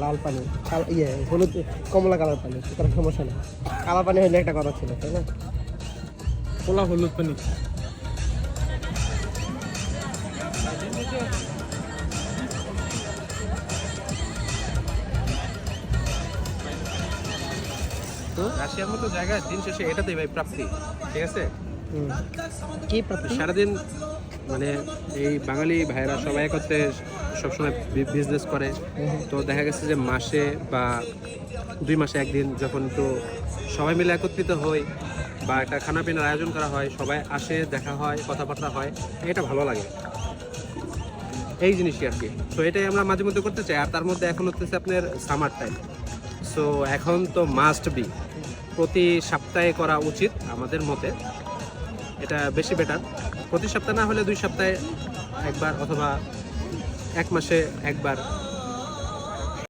লাল পানি হলুদ কমলা কালার পানি, সুতরাং সমস্যা নেই। কালার পানি হলে একটা কথা ছিল, তাই না? পোলা হলুদ পানি। রাশিয়ার মতো জায়গায় দিন শেষে এটাতেই ভাই প্রাপ্তি, ঠিক আছে? কি প্রাপ্তি? সারাদিন মানে এই বাঙালি ভাইয়েরা সবাই একত্রে সবসময় বিজনেস করে, তো দেখা গেছে যে মাসে বা 2 মাসে একদিন যখন তো সবাই মিলে একত্রিত হই বা একটা খানা পিনার আয়োজন করা হয়, সবাই আসে, দেখা হয়, কথাবার্তা হয়, এটা ভালো লাগে, এই জিনিসই আর কি। তো এটাই আমরা মাঝে মধ্যে করতে চাই। আর তার মধ্যে এখন হচ্ছে আপনার সামার টাইম, সো এখন তো মাস্ট বি প্রতি সপ্তাহে করা উচিত আমাদের মতে, এটা বেশি বেটার। প্রতি সপ্তাহে না হলে 2 সপ্তাহে একবার অথবা 1 মাসে একবার